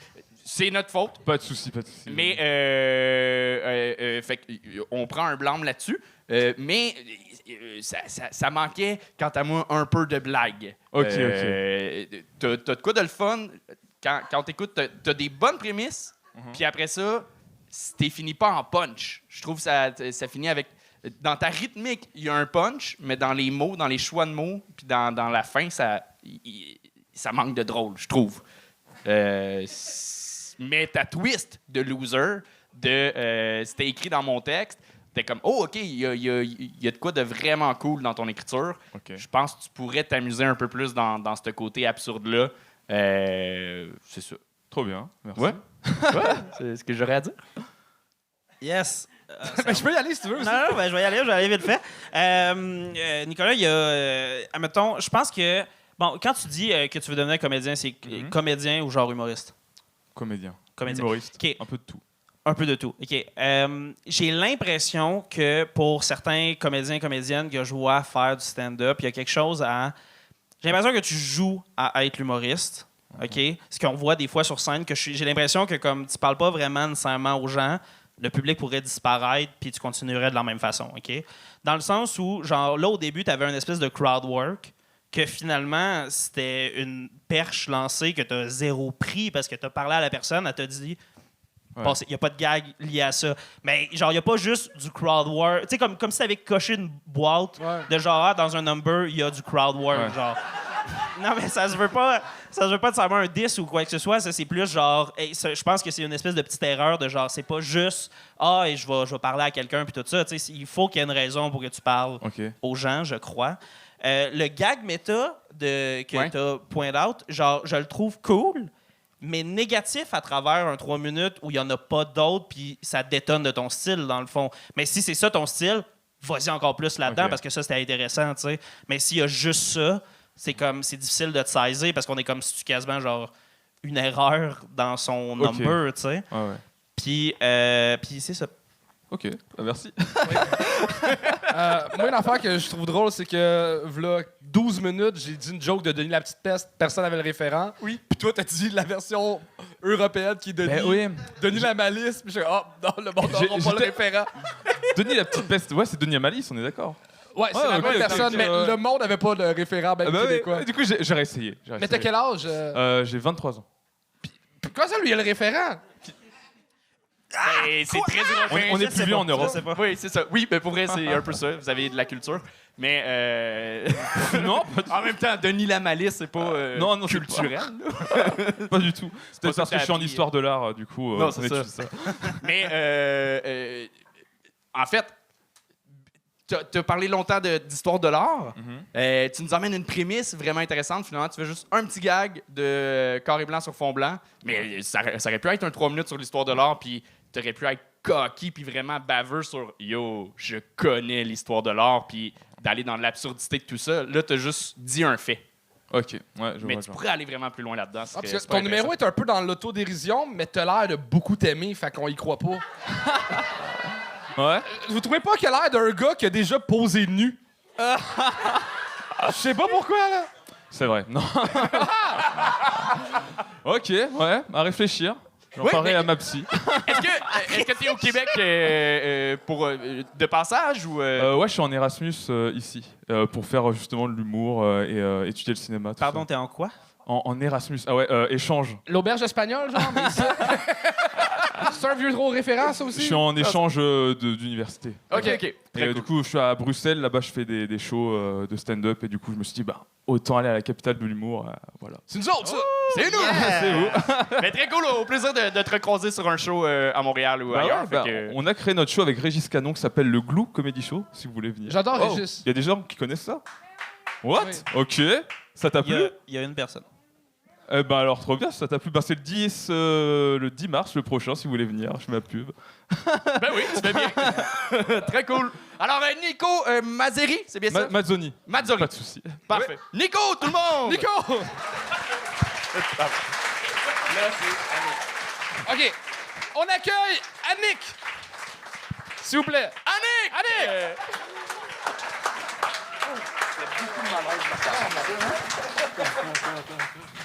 c'est notre faute. Pas de souci. Mais fait que, on prend un blâme là-dessus. Mais ça manquait, quant à moi, un peu de blague. Ok. T'as de quoi de le fun. Quand t'écoutes, t'as des bonnes prémices. Puis après ça, t'es fini pas en punch. Je trouve que ça finit avec... Dans ta rythmique, il y a un punch, mais dans les mots, dans les choix de mots, puis dans la fin, ça manque de drôle, je trouve. Mais ta twist de loser, c'était écrit dans mon texte, t'es comme, oh, OK, il y a de quoi de vraiment cool dans ton écriture. Okay. Je pense que tu pourrais t'amuser un peu plus dans ce côté absurde-là. C'est ça. Trop bien, merci. Ouais. C'est ce que j'aurais à dire. Yes. Je peux y aller si tu veux aussi. Non, je vais y aller vite fait. Nicolas, il y a... admettons, je pense que... Bon, quand tu dis que tu veux devenir comédien, c'est comédien ou genre humoriste? Comédien. Comédien. Humoriste. Okay. Un peu de tout. Un peu de tout. OK. J'ai l'impression que pour certains comédiens et comédiennes que je vois faire du stand-up, il y a quelque chose à... J'ai l'impression que tu joues à être l'humoriste, OK? Ce qu'on voit des fois sur scène, que j'ai l'impression que comme tu parles pas vraiment nécessairement aux gens, le public pourrait disparaître puis tu continuerais de la même façon, OK? Dans le sens où, genre, là, au début, tu avais une espèce de crowd work que finalement, c'était une perche lancée que tu as zéro prix parce que tu as parlé à la personne, elle t'a dit... Il n'y a pas de gag lié à ça. Mais genre, il n'y a pas juste du crowd work. Tu sais, comme si tu avais coché une boîte de genre, dans un number, il y a du crowd work. Genre. Non, mais ça se veut pas nécessairement un 10 ou quoi que ce soit. Ça, c'est plus genre, je pense que c'est une espèce de petite erreur de genre, c'est pas juste, et je vais parler à quelqu'un puis tout ça. Tu sais, il faut qu'il y ait une raison pour que tu parles aux gens, je crois. Le gag méta que tu as point out, genre, je le trouve cool. Mais négatif à travers un 3 minutes où il n'y en a pas d'autres, puis ça détonne de ton style, dans le fond. Mais si c'est ça ton style, vas-y encore plus là-dedans, parce que ça, c'était intéressant, tu sais. Mais s'il y a juste ça, c'est difficile de te saisir, parce qu'on est comme si tu quasiment, genre, une erreur dans son number, tu sais. Puis c'est ça. OK, merci. Moi, une affaire que je trouve drôle, c'est que, v'là 12 minutes, j'ai dit une joke de Denis la petite peste, personne n'avait le référent. Oui. Puis toi, t'as dit la version européenne qui est Denis. Denis la malice. Puis je suis non, le monde n'aura pas le référent. Denis la petite peste, c'est Denis la malice, on est d'accord. Ouais, c'est la même personne, mais le monde n'avait pas le référent québécois. Du coup, j'ai réessayé. Mais t'as quel âge? J'ai 23 ans. Puis quoi ça, lui, il a le référent? C'est très européen. On est plus vieux en Europe. Oui, c'est ça. Oui, mais pour vrai, c'est un peu ça. Vous avez de la culture. Mais non, en même temps, Denis la malice, c'est pas non, culturel. Pas du tout. C'était parce que je suis en appris. histoire de l'art, du coup. Non, c'est ça. Mais en fait, tu as parlé longtemps d'histoire de l'art. Tu nous emmènes une prémisse vraiment intéressante. Finalement, tu fais juste un petit gag de carré blanc sur fond blanc. Mais ça aurait pu être un 3 minutes sur l'histoire de l'art, puis tu aurais pu être cocky, puis vraiment baveux sur « Yo, je connais l'histoire de l'art », puis d'aller dans l'absurdité de tout ça. Là, tu as juste dit un fait. OK, ouais, je Mais vois. tu pourrais aller vraiment plus loin là-dedans. Parce que ton numéro est un peu dans l'autodérision, mais t'as l'air de beaucoup t'aimer, fait qu'on y croit pas. Ouais. Vous trouvez pas qu'il a l'air d'un gars qui a déjà posé nu? Je sais pas pourquoi, là. C'est vrai, non. OK, ouais, à réfléchir. J'en parlerai à ma psy. Est-ce que tu es au Québec pour de passage ou Ouais, je suis en Erasmus ici pour faire justement de l'humour et étudier le cinéma. Tout Pardon, ça. t'es en quoi? En Erasmus. Ah ouais, échange. L'auberge espagnole, genre? Mais c'est un vieux gros référent, ça aussi? Je suis en échange d'université. OK. Et du coup, je suis à Bruxelles. Là-bas, je fais des shows de stand-up. Et du coup, je me suis dit, autant aller à la capitale de l'humour. Voilà. C'est nous autres, ça! C'est nous! C'est vous. Mais très cool, au plaisir de te recroiser sur un show à Montréal ou ailleurs. On a créé notre show avec Régis Canon qui s'appelle le Glou Comedy Show, si vous voulez venir. J'adore Régis. Il y a des gens qui connaissent ça? What? Oui. OK. Ça t'a plu? Il y a une personne. Eh ben alors, trop bien, ça t'a plu. C'est le 10 mars, le prochain, si vous voulez venir. Je mets ma pub. Ben oui, tu fais bien. Très cool. Alors, Nico Mazzeri, c'est bien ça? Mazzoni. Mazzoni. Pas de souci. Parfait. Ouais. Nico, tout le monde! Nico! OK. On accueille Annick. S'il vous plaît. Annick!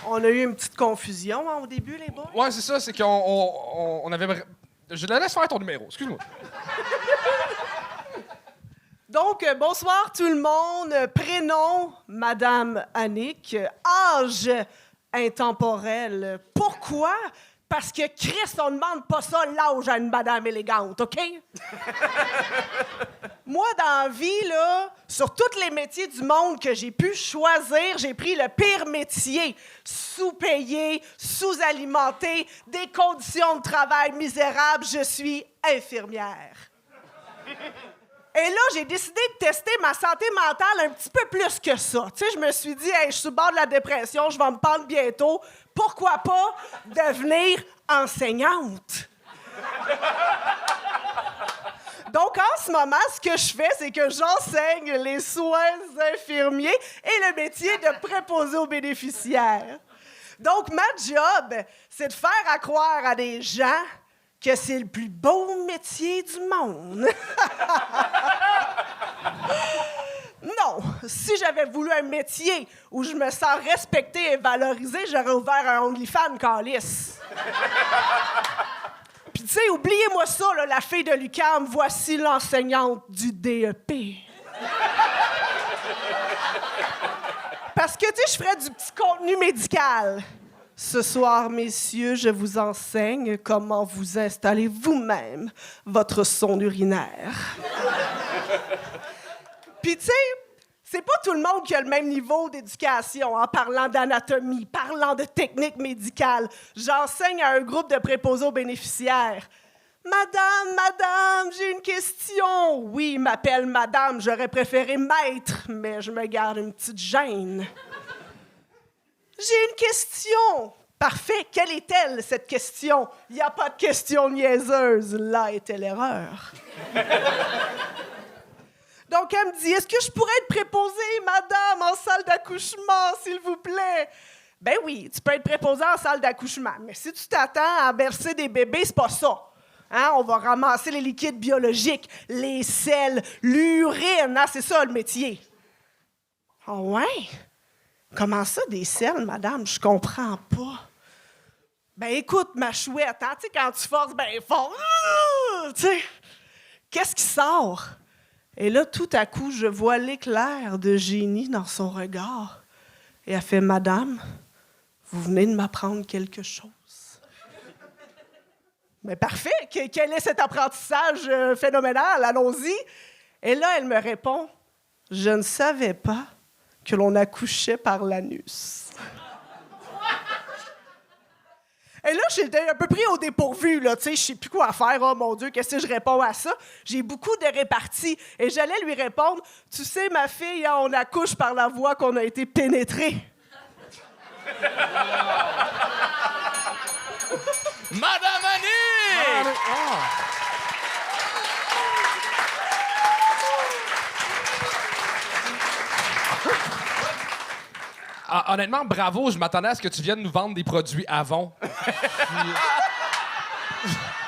On a eu une petite confusion au début, les boys. Ouais, c'est ça, c'est qu'on avait... Je te laisse faire ton numéro, excuse-moi. Donc, bonsoir tout le monde. Prénom, Madame Annick. Âge, intemporel. Pourquoi? Parce que Christ, on ne demande pas ça l'âge à une madame élégante, OK? Moi, dans la vie, là, sur tous les métiers du monde que j'ai pu choisir, j'ai pris le pire métier. Sous-payé, sous-alimenté, des conditions de travail misérables. Je suis infirmière. Et là, j'ai décidé de tester ma santé mentale un petit peu plus que ça. Tu sais, je me suis dit, hey, je suis sur le bord de la dépression, je vais me pendre bientôt. Pourquoi pas devenir enseignante? Donc, en ce moment, ce que je fais, c'est que j'enseigne les soins infirmiers et le métier de préposé aux bénéficiaires. Donc, ma job, c'est de faire à croire à des gens que c'est le plus beau métier du monde. Non, si j'avais voulu un métier où je me sens respectée et valorisée, j'aurais ouvert un OnlyFans calice. Puis tu sais, oubliez-moi ça, là, la fille de l'UQAM, voici l'enseignante du DEP. Parce que, tu sais, je ferais du petit contenu médical. Ce soir, messieurs, je vous enseigne comment vous installer vous-même votre sonde urinaire. Puis, tu sais, c'est pas tout le monde qui a le même niveau d'éducation en parlant d'anatomie, parlant de technique médicale. J'enseigne à un groupe de préposés aux bénéficiaires. Madame, j'ai une question. Oui, m'appelle madame, j'aurais préféré maître, mais je me garde une petite gêne. J'ai une question. Parfait. Quelle est-elle, cette question? Il n'y a pas de question niaiseuse. Là était l'erreur. Donc, elle me dit, est-ce que je pourrais être préposée, madame, en salle d'accouchement, s'il vous plaît? Ben oui, tu peux être préposée en salle d'accouchement. Mais si tu t'attends à bercer des bébés, c'est pas ça. Hein? On va ramasser les liquides biologiques, les selles, l'urine. Hein? C'est ça, le métier. Ah ouais? Comment ça, des selles, madame? Je comprends pas. Ben écoute, ma chouette, hein? Tu sais, quand tu forces ben fort, tu sais, qu'est-ce qui sort? Et là, tout à coup, je vois l'éclair de génie dans son regard. Et elle fait, madame, vous venez de m'apprendre quelque chose. Mais parfait! Quel est cet apprentissage phénoménal? Allons-y! Et là, elle me répond, je ne savais pas que l'on accouchait par l'anus. Et là, j'étais un peu pris au dépourvu, là, tu sais, je sais plus quoi faire. Oh mon Dieu, qu'est-ce que je réponds à ça? J'ai beaucoup de réparties. Et j'allais lui répondre, tu sais, ma fille, hein, on accouche par la voie qu'on a été pénétré. Madame Annie! Ah, honnêtement, bravo, je m'attendais à ce que tu viennes nous vendre des produits Avon.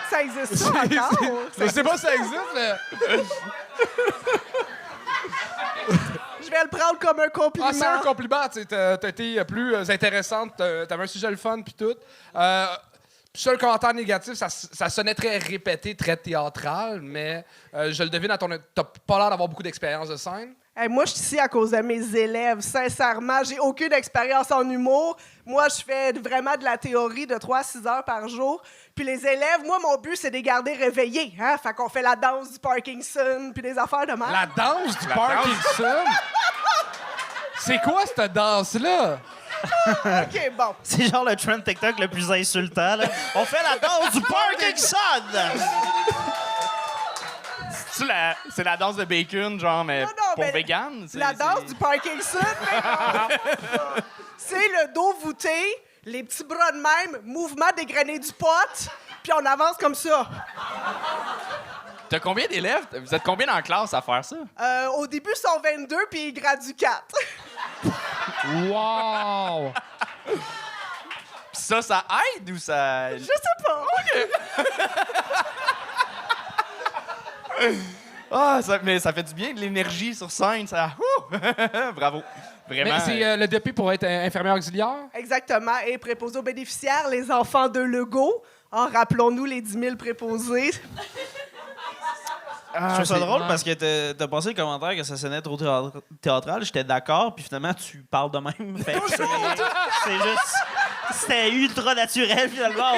Ça existe ça encore? Je sais pas si ça existe, mais... Je vais le prendre comme un compliment. Ah, c'est un compliment. T'as été plus intéressante, t'avais un sujet le fun, puis tout. Seul commentaire négatif, ça sonnait très répété, très théâtral, mais je le devine à ton... T'as pas l'air d'avoir beaucoup d'expérience de scène. Hey, moi, je suis ici à cause de mes élèves. Sincèrement, j'ai aucune expérience en humour. Moi, je fais vraiment de la théorie de 3 à 6 heures par jour. Puis les élèves, moi, mon but, c'est de les garder réveillés. Hein? Fait qu'on fait la danse du Parkinson, puis des affaires de mal. La danse du Parkinson? C'est quoi cette danse-là? OK, bon. C'est genre le trend TikTok le plus insultant. Là. On fait la danse du Parkinson! C'est la danse de bacon, genre, mais pour vegan? La danse du Parkinson, c'est le dos voûté, les petits bras de même, mouvement dégrainé du pot, puis on avance comme ça. T'as combien d'élèves? Vous êtes combien dans la classe à faire ça? Au début, ils sont 22, puis ils graduent 4. Wow! Pis ça aide ou ça... Je sais pas. Ah, mais ça fait du bien, de l'énergie sur scène, ça... Bravo. Vraiment. Mais c'est le DP pour être infirmière auxiliaire? Exactement. Et préposés aux bénéficiaires, les enfants de Legault. Rappelons-nous les 10 000 préposés. Je trouve ça drôle parce que t'as passé le commentaire que ça sonnait trop théâtral. J'étais d'accord, puis finalement, tu parles de même. Fait que c'est juste... C'était ultra naturel, finalement.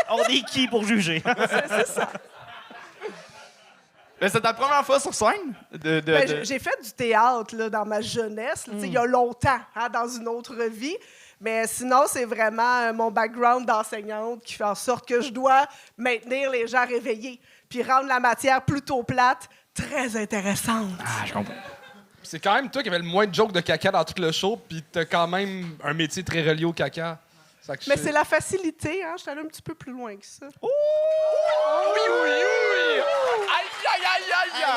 On est qui pour juger? C'est ça. Mais c'est ta première fois sur scène? J'ai fait du théâtre là, dans ma jeunesse, là, il y a longtemps, hein, dans une autre vie. Mais sinon, c'est vraiment mon background d'enseignante qui fait en sorte que je dois maintenir les gens réveillés puis rendre la matière plutôt plate, très intéressante. Ah, je comprends. C'est quand même toi qui avais le moins de jokes de caca dans tout le show, puis t'as quand même un métier très relié au caca. Mais c'est la facilité, hein? Je suis allé un petit peu plus loin que ça. Oui, oui, oui! Aïe, aïe, aïe, aïe,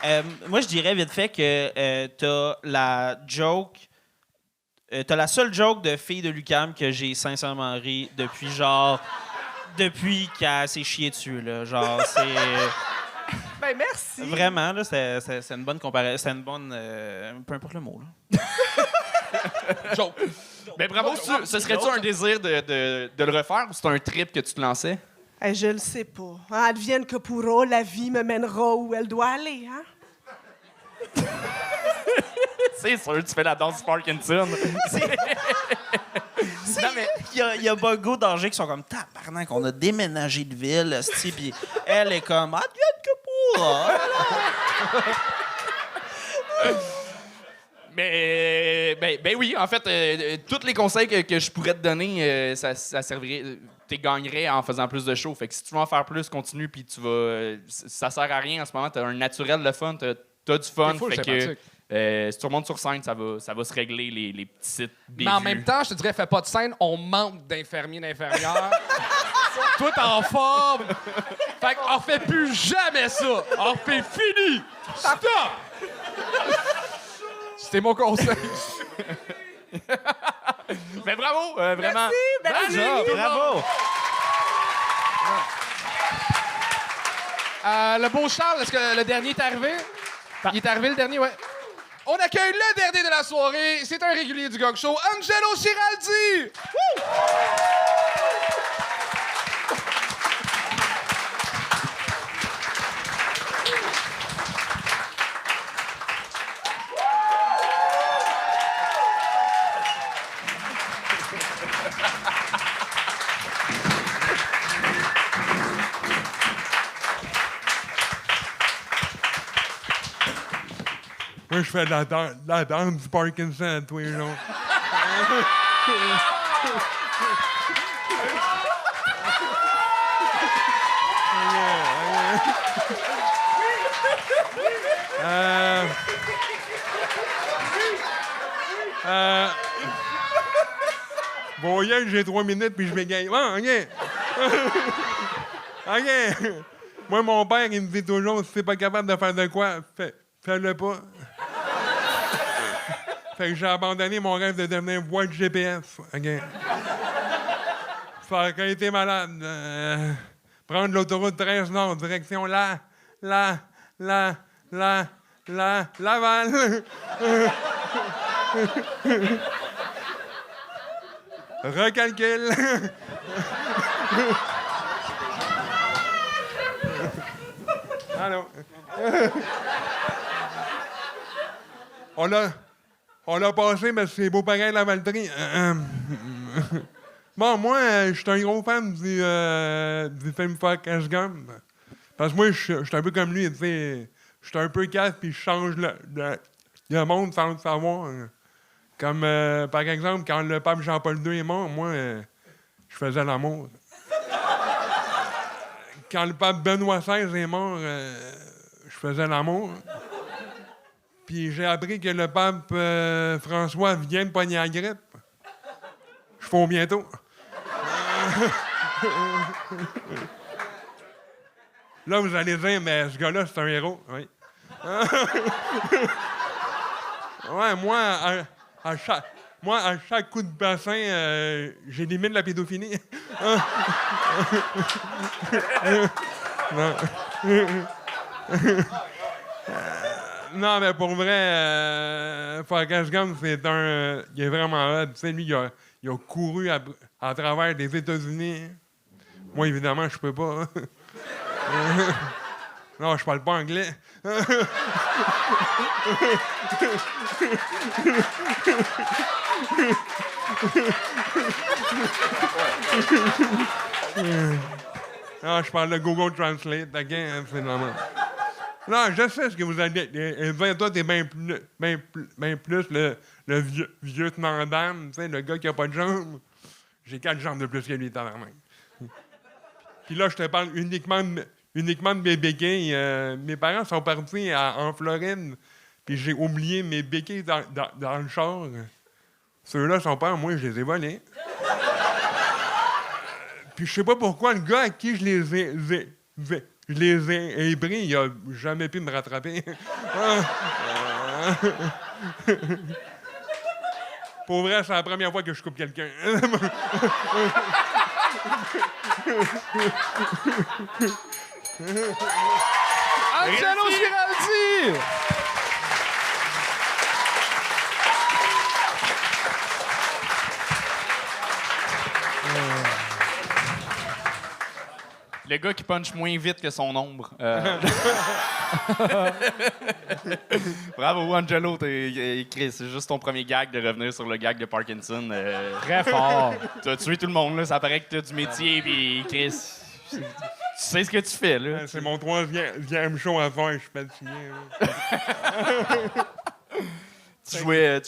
aïe! Moi, je dirais vite fait que t'as la joke... t'as la seule joke de fille de l'UQAM que j'ai sincèrement ri depuis qu'elle s'est chiée dessus, là. Genre, c'est... Ben, merci. Vraiment, là, c'est une bonne comparaison. C'est une bonne... peu importe le mot, là. Joke. Ben bravo, ce serait-tu un désir de le refaire ou c'est un trip que tu te lançais? Je le sais pas. Hein, advienne que pourra, la vie me mènera où elle doit aller, hein? C'est sûr, tu fais la danse du Parkinson. Non, mais il y a Bogo d'Angers qui sont comme tabarnak, on a déménagé de ville, puis elle est comme advienne que pourra. Mais ben oui, en fait, tous les conseils que je pourrais te donner, ça servirait. Tu gagnerais en faisant plus de shows. Fait que si tu veux en faire plus, continue, puis tu vas. Ça sert à rien en ce moment. T'as un naturel de fun, t'as du fun. full Fait que sympathique. si tu remontes sur scène, ça va se régler les petites bévues. Mais en même temps, je te dirais, fais pas de scène, on manque d'infirmiers, d'infirmières. Tout en forme. Fait qu'on refait plus jamais ça. On refait fini. Stop! C'était mon conseil. Mais bravo, vraiment. Merci. Bravo! Le beau Charles, est-ce que le dernier est arrivé? Il est arrivé, le dernier, ouais. On accueille le dernier de la soirée. C'est un régulier du Gog Show, Angelo Giraldi! Woo! Moi, je fais la danse du Parkinson tous les jours. Bon, hier, j'ai 3 minutes puis je vais gagner. Bon, OK. OK. Moi, mon père, il me dit toujours, si t'es pas capable de faire de quoi, fais-le pas. Fait que j'ai abandonné mon rêve de devenir voix de GPS. OK. Fait qu'il était malade. Prendre l'autoroute 13 Nord, direction Laval. Recalcule. Allô? On l'a passé, mais c'est beau pareil, la Valtrie. Bon, moi, je suis un gros fan du film Forrest Gump. Parce que moi, je suis un peu comme lui, tu sais. Je suis un peu casse, puis je change le monde sans le savoir. Comme, par exemple, quand le pape Jean-Paul II est mort, moi, je faisais l'amour. Quand le pape Benoît XVI est mort, je faisais l'amour. Puis j'ai appris que le pape François vient de pogner la grippe. Je fais bientôt. Là, vous allez dire, mais ce gars-là, c'est un héros. Oui. Ouais, moi, à chaque coup de bassin, j'élimine la pédophilie. Non. Non, mais pour vrai, Forrest Gump, c'est il est vraiment hot. Tu sais, lui, il a couru à travers les États-Unis. Moi, évidemment, je peux pas. Non, je parle pas anglais. Non, je parle de Google Translate. OK, c'est normal. Non, je sais ce que vous allez dire. Toi, t'es bien plus le vieux tenant-dame, tu sais, le gars qui a pas de jambes. J'ai 4 jambes de plus que lui, tabarnak. Puis là, je te parle uniquement de mes béquilles. Mes parents sont partis en Floride, puis j'ai oublié mes béquilles dans le char. Ceux-là sont pas, moi, je les ai volés. Puis je sais pas pourquoi le gars à qui je les ai pris, il a jamais pu me rattraper. Pour vrai, c'est la première fois que je coupe quelqu'un. Angelo Giraldi! Le gars qui punch moins vite que son ombre. Bravo, Angelo. Chris, c'est juste ton premier gag de revenir sur le gag de Parkinson. Très fort. Tu as tué tout le monde, là. Ça paraît que tu as du métier, puis Chris, tu sais ce que tu fais, là. C'est mon troisième show à faire, je suis fatigué. Tu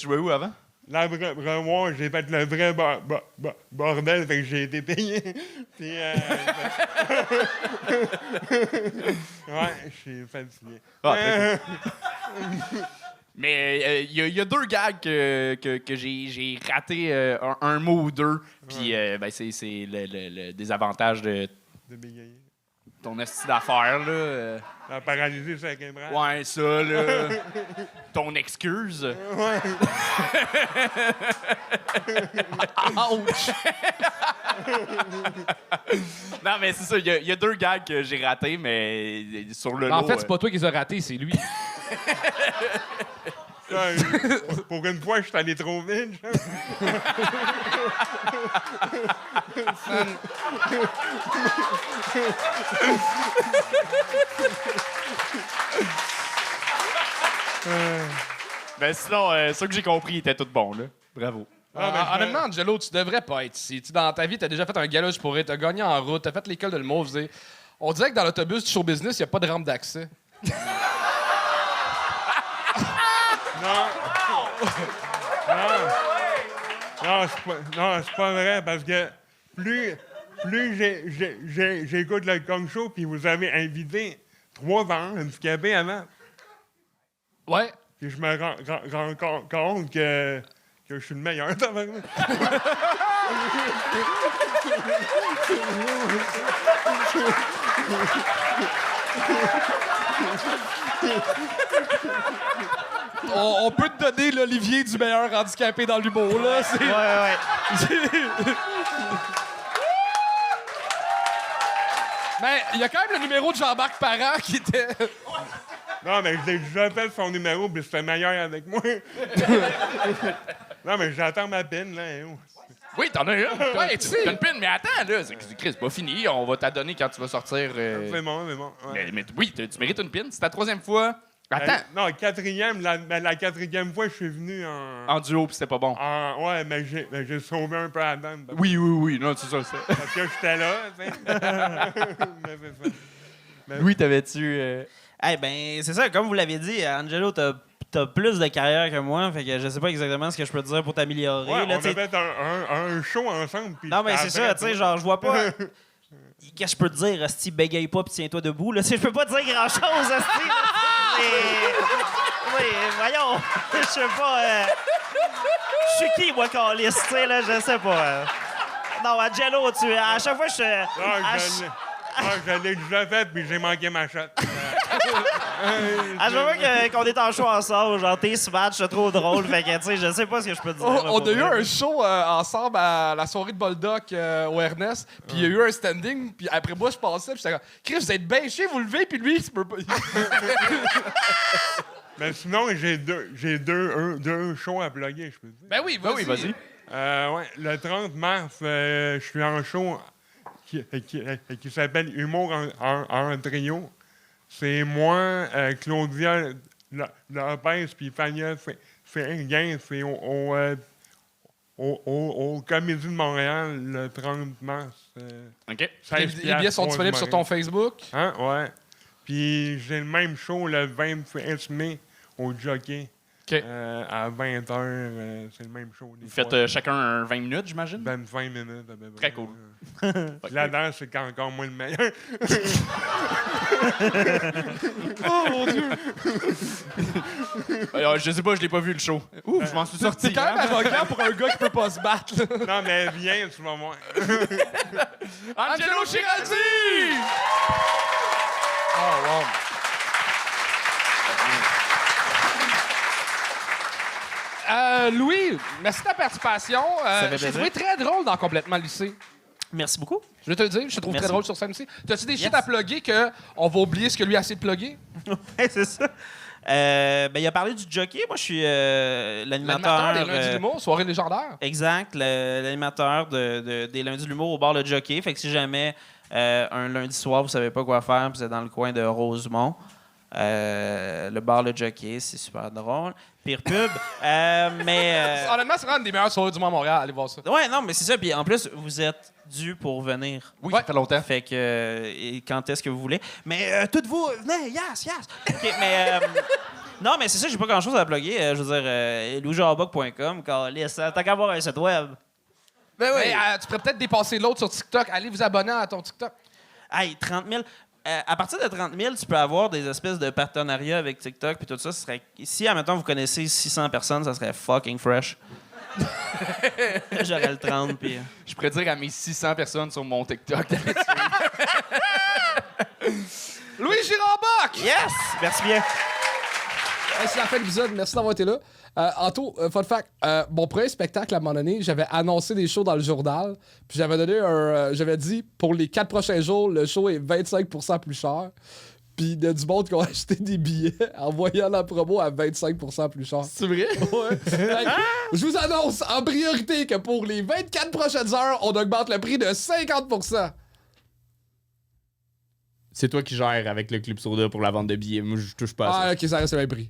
jouais où avant? Là, vraiment, j'ai fait le vrai bordel, fait que j'ai été payé. Puis, ouais, je suis fatigué. Ah, très cool. Mais il y a 2 gags que j'ai raté un mot ou 2. Puis ben, c'est le désavantage de De bégayer. ton esti d'affaires, là. La paralysie, c'est un bras. Ouais, ça, là. Ton excuse. Ouais. Ouch! Non, mais c'est ça. Il y a 2 gags que j'ai ratés, mais sur le lot... En fait, c'est pas toi qui les as ratés, c'est lui. Pour une fois, je suis allé trop vite. Ben sinon, ceux que j'ai compris étaient tous bons, là. Bravo. Honnêtement, Angelo, tu devrais pas être ici. Dans ta vie, t'as déjà fait un gala pour rire, t'as gagné en route, t'as fait l'école de l'humour. On dirait que dans l'autobus du show business, il n'y a pas de rampe d'accès. Non, c'est pas vrai, parce que plus j'écoute le Kong Show, puis vous avez invité 3 handicapés avant, Ouais. puis je me rends compte que je suis le meilleur. Tabarnak. On peut te donner l'Olivier du meilleur handicapé dans l'humour, là. Mais il y a quand même le numéro de Jean-Marc Parent qui était... Non, mais j'ai déjà fait son numéro, puis c'était meilleur avec moi. Non, mais j'attends ma pine, là. Oui, t'en as une. Ouais, tu sais. T'as une pine, mais attends, là. Chris, c'est pas fini. On va t'adonner quand tu vas sortir. C'est bon. Ouais. Mais oui, tu mérites une pine. C'est ta 3e fois. Attends. Non, 4e, la 4e fois, je suis venu En duo, puis c'était pas bon. Ouais, mais j'ai sauvé un peu la dame. Oui. Non, c'est ça. Parce que j'étais là, tu sais. Mais c'est ça. Louis, t'avais-tu. Eh ben, c'est ça, comme vous l'avez dit, Angelo, t'as plus de carrière que moi, fait que je sais pas exactement ce que je peux te dire pour t'améliorer. Ouais, là, on a fait un show ensemble. Puis non, mais c'est ça, tu sais, genre, je vois pas... Qu'est-ce que je peux te dire, Asti, bégaye pas pis tiens-toi debout, là, je peux pas te dire grand-chose, Asti, oui, voyons, je sais pas... Je suis qui, moi, câlisse, tu sais, là, je sais pas. Non, Angelo, à chaque fois, je l'ai déjà fait, puis j'ai manqué ma shot. À chaque fois qu'on est en show ensemble, genre, tes match, c'est trop drôle. Fait que, tu sais, je sais pas ce que je peux te dire. On a eu un show ensemble à la soirée de Boldoc au Ernest, puis il y a eu un standing, puis après moi, je passais, puis j'étais comme, Chris, vous êtes bien chier, vous levez, puis lui, il se peut pas. Mais sinon, j'ai deux shows à plugger, je peux dire. Ben oui, vas-y. Ouais, le 30 mars, je suis en show qui s'appelle Humour en trio. C'est moi, Claudia Lopez, puis Fania Seguin. C'est au Comédie de Montréal le 30 mars. OK. Les billets sont disponibles sur ton Facebook? Hein, ouais. Puis j'ai le même show le 26 mai au Jockey. OK. À 20h, c'est le même show. Vous faites chacun un 20 minutes, j'imagine? 25 minutes, à peu près. Très cool. La danse, c'est encore moins le meilleur. Oh mon Dieu! Je sais pas, je l'ai pas vu le show. Ouh, je m'en suis sorti. C'est quand même arrogant pour un gars qui peut pas se battre. Non, mais viens, tu vas voir. Angelo Giraldi! Oh, wow. Louis, merci de ta participation. Je t'ai trouvé très drôle dans Complètement lycée. Merci beaucoup. Je vais te le dire, je te trouve très drôle sur scène aussi. T'as-tu des shit à plugger qu'on va oublier ce que lui a essayé de plugger? Ouais, c'est ça. Il a parlé du jockey. Moi, je suis l'animateur. L'animateur des Lundis de l'humour, soirée légendaire. Exact, l'animateur des Lundis de l'humour au bar Le Jockey. Fait que si jamais un lundi soir, vous savez pas quoi faire, puis vous êtes dans le coin de Rosemont, le bar Le Jockey, c'est super drôle. Pire pub. Honnêtement, c'est vraiment une des meilleures soirées du monde à Montréal. Allez voir ça. Ouais, non, mais c'est ça. Puis en plus, vous êtes dû pour venir. Oui, ça fait longtemps. Fait que, et quand est-ce que vous voulez? Mais toutes vous, venez, yes! OK, mais... non, mais c'est ça, j'ai pas grand-chose à plugger. Je veux dire, loujarboc.com, t'as qu'à avoir un site web. Ben oui. Tu pourrais peut-être dépasser l'autre sur TikTok. Allez vous abonner à ton TikTok. Hey, 30 000... à partir de 30 000, tu peux avoir des espèces de partenariats avec TikTok puis tout ça. Ce serait... Si, admettons, vous connaissez 600 personnes, ça serait fucking fresh. J'aurais le 30, puis... Je pourrais dire à mes 600 personnes sur mon TikTok. Louis Girard-Bock! Yes! Merci bien. Hey, c'est la fin de l'épisode. Merci d'avoir été là. Anto, fun fact, mon premier spectacle, à un moment donné, j'avais annoncé des shows dans le journal. Puis j'avais dit, pour les 4 prochains jours, le show est 25% plus cher. Puis il y a du monde qui ont acheté des billets en voyant la promo à 25% plus cher. C'est vrai? Ouais. Je vous annonce en priorité que pour les 24 prochaines heures, on augmente le prix de 50%. C'est toi qui gères avec le Club Soda pour la vente de billets. Moi, je touche pas à ça. Ah, ok, ça reste le même prix.